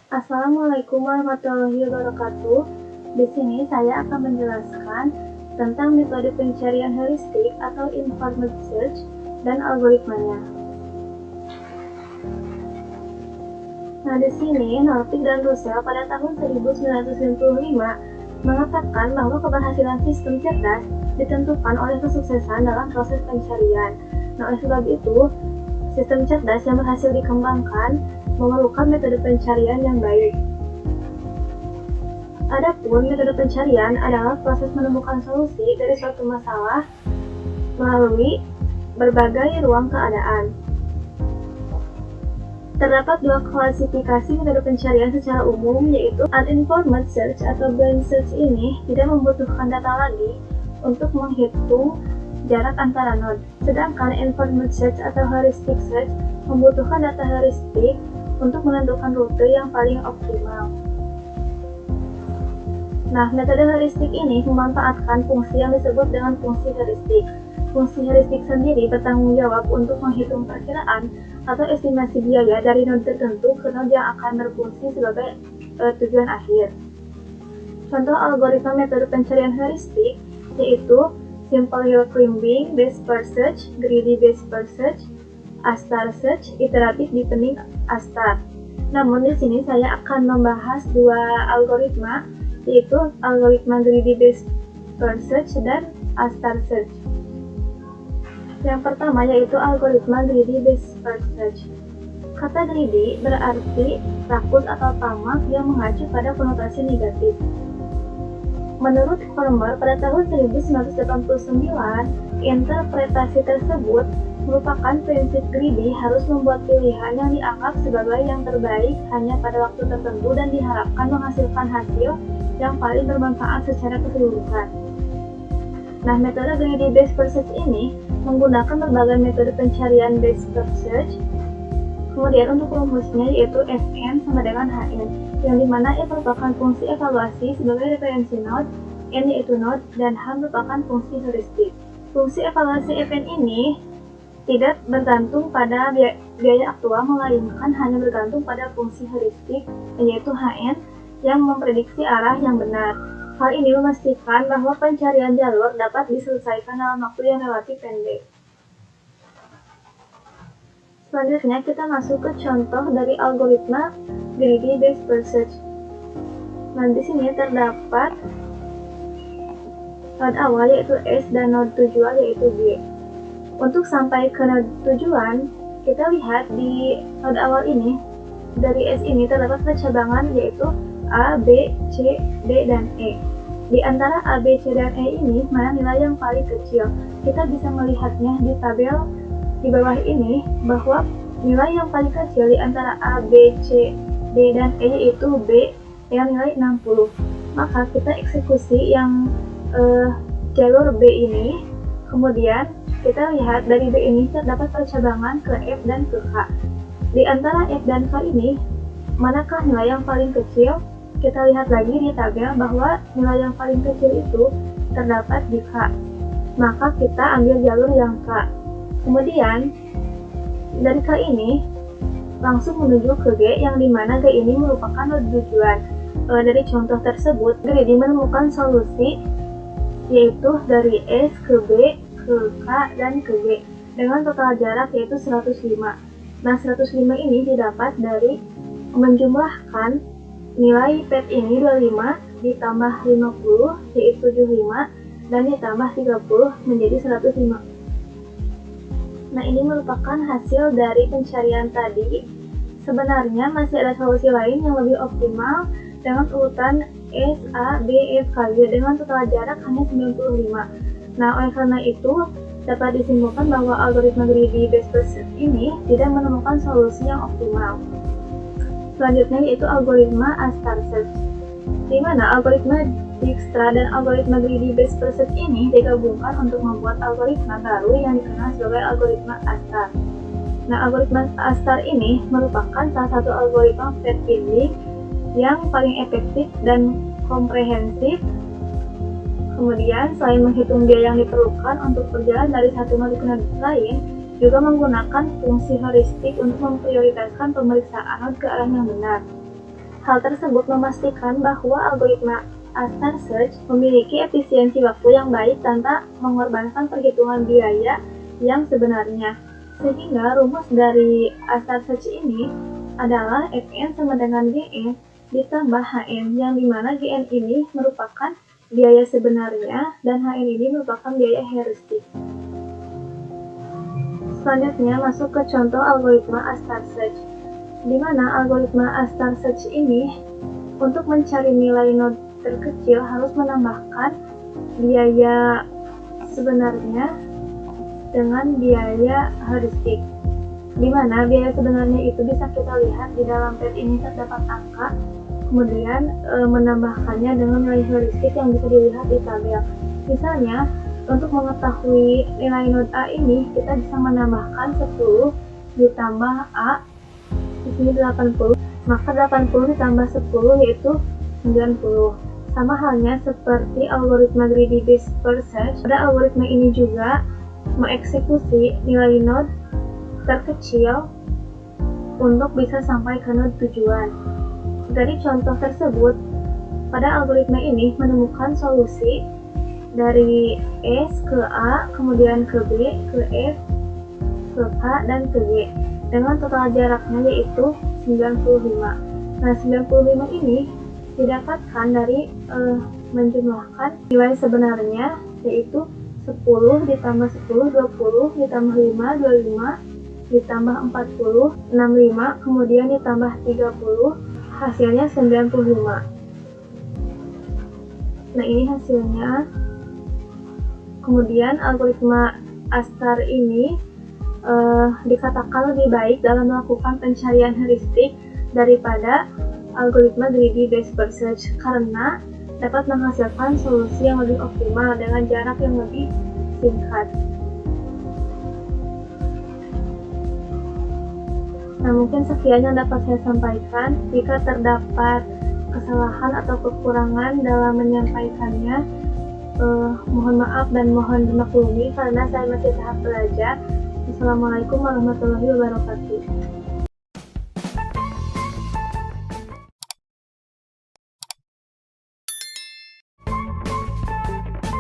Assalamualaikum warahmatullahi wabarakatuh. Di sini saya akan menjelaskan tentang metode pencarian heuristik atau informed search dan algoritmanya. Nah, di sini Norvig dan Russell pada tahun 1995 mengatakan bahwa keberhasilan sistem cerdas ditentukan oleh kesuksesan dalam proses pencarian. Nah, oleh sebab itu, sistem cerdas yang berhasil dikembangkan memerlukan metode pencarian yang baik. Adapun metode pencarian adalah proses menemukan solusi dari suatu masalah melalui berbagai ruang keadaan. Terdapat dua klasifikasi metode pencarian secara umum, yaitu uninformed search atau blind search. Ini tidak membutuhkan data lagi untuk menghitung jarak antara node, sedangkan informed search atau heuristic search membutuhkan data heuristik untuk menentukan rute yang paling optimal. Nah, metode heuristik ini memanfaatkan fungsi yang disebut dengan fungsi heuristik. Fungsi heuristik sendiri bertanggung jawab untuk menghitung perkiraan atau estimasi biaya dari node tertentu ke node yang akan berfungsi sebagai tujuan akhir. Contoh algoritma metode pencarian heuristik yaitu Simple Hill Climbing Based per Search, Greedy Based per Search, A** search, iteratif deepening A**. Namun di sini saya akan membahas dua algoritma, yaitu algoritma greedy based per search dan A* search. Yang pertama yaitu algoritma greedy based per search. Kata greedy berarti takut atau tamak yang mengacu pada konotasi negatif. Menurut Hormer pada tahun 1989, interpretasi tersebut merupakan prinsip greedy harus membuat pilihan yang dianggap sebagai yang terbaik hanya pada waktu tertentu dan diharapkan menghasilkan hasil yang paling bermanfaat secara keseluruhan. Nah, metode greedy based per search ini menggunakan berbagai metode pencarian based per search. Kemudian untuk rumusnya yaitu Fn sama dengan Hn, yang dimana F merupakan fungsi evaluasi sebagai referensi node, N yaitu node, dan H merupakan fungsi heuristik. Fungsi evaluasi Fn ini tidak bergantung pada biaya aktual, melainkan hanya bergantung pada fungsi heuristik yaitu Hn yang memprediksi arah yang benar. Hal ini memastikan bahwa pencarian jalur dapat diselesaikan dalam waktu yang relatif pendek. Selanjutnya kita masuk ke contoh dari algoritma greedy based per search. Nah, di sini terdapat node awal yaitu S dan node tujuan yaitu G. Untuk sampai ke node tujuan, kita lihat di node awal ini, dari S ini terdapat percabangan yaitu A, B, C, D, dan E. Di antara A, B, C, dan E ini, mana nilai yang paling kecil? Kita bisa melihatnya di tabel di bawah ini, bahwa nilai yang paling kecil di antara A, B, C, D, dan E yaitu B yang nilai 60. Maka kita eksekusi yang jalur B ini, kemudian kita lihat dari B ini terdapat percabangan ke F dan ke K. Di antara F dan K ini, manakah nilai yang paling kecil? Kita lihat lagi di tabel bahwa nilai yang paling kecil itu terdapat di K. Maka kita ambil jalur yang K. Kemudian dari K ini langsung menuju ke G, yang dimana G ini merupakan node tujuan. Dari contoh tersebut, greedy menemukan solusi yaitu dari S ke B, ke K, dan ke G dengan total jarak yaitu 105. Nah, 105 ini didapat dari menjumlahkan nilai pet ini 25 ditambah 50 yaitu 75 dan ditambah 30 menjadi 105. Nah, ini merupakan hasil dari pencarian tadi. Sebenarnya masih ada solusi lain yang lebih optimal dengan urutan S, A, B, F, K, G dengan total jarak hanya 95. Nah, oleh karena itu dapat disimpulkan bahwa algoritma greedy based per search ini tidak menemukan solusi yang optimal. Selanjutnya yaitu algoritma A* search, di mana algoritma Dijkstra dan algoritma greedy based per search ini digabungkan untuk membuat algoritma baru yang dikenal sebagai algoritma A*. Nah, algoritma A* ini merupakan salah satu algoritma path finding yang paling efektif dan komprehensif. Kemudian, selain menghitung biaya yang diperlukan untuk berjalan dari satu node ke node lain, juga menggunakan fungsi heuristik untuk memprioritaskan pemeriksaan node ke arah yang benar. Hal tersebut memastikan bahwa algoritma A-star search memiliki efisiensi waktu yang baik tanpa mengorbankan perhitungan biaya yang sebenarnya. Sehingga rumus dari A-star search ini adalah Fn sama dengan Gn ditambah Hn, yang dimana Gn ini merupakan biaya sebenarnya dan Hn ini merupakan biaya heuristik. Selanjutnya masuk ke contoh algoritma A-star search, di mana algoritma A-star search ini untuk mencari nilai node terkecil harus menambahkan biaya sebenarnya dengan biaya heuristik, di mana biaya sebenarnya itu bisa kita lihat di dalam pad ini terdapat angka, kemudian menambahkannya dengan nilai heuristik yang bisa dilihat di tabel. Misalnya, untuk mengetahui nilai node A ini, kita bisa menambahkan 10 ditambah A, di sini 80, maka 80 ditambah 10 yaitu 90. Sama halnya seperti algoritma greedy based search, pada algoritma ini juga mengeksekusi nilai node terkecil untuk bisa sampai ke node tujuan. Dari contoh tersebut, pada algoritma ini menemukan solusi dari S ke A, kemudian ke B, ke F, ke K, dan ke G dengan total jaraknya yaitu 95. Nah, 95 ini didapatkan dari menjumlahkan nilai sebenarnya yaitu 10 ditambah 10, 20 ditambah 5, 25 ditambah 40, 65, kemudian ditambah 30, hasilnya 95. Nah, ini hasilnya. Kemudian algoritma A-star ini dikatakan lebih baik dalam melakukan pencarian heuristik daripada algoritma greedy based search karena dapat menghasilkan solusi yang lebih optimal dengan jarak yang lebih singkat. Nah, mungkin sekian yang dapat saya sampaikan. Jika terdapat kesalahan atau kekurangan dalam menyampaikannya, mohon maaf dan mohon dimaklumi karena saya masih tahap belajar. Assalamualaikum warahmatullahi wabarakatuh.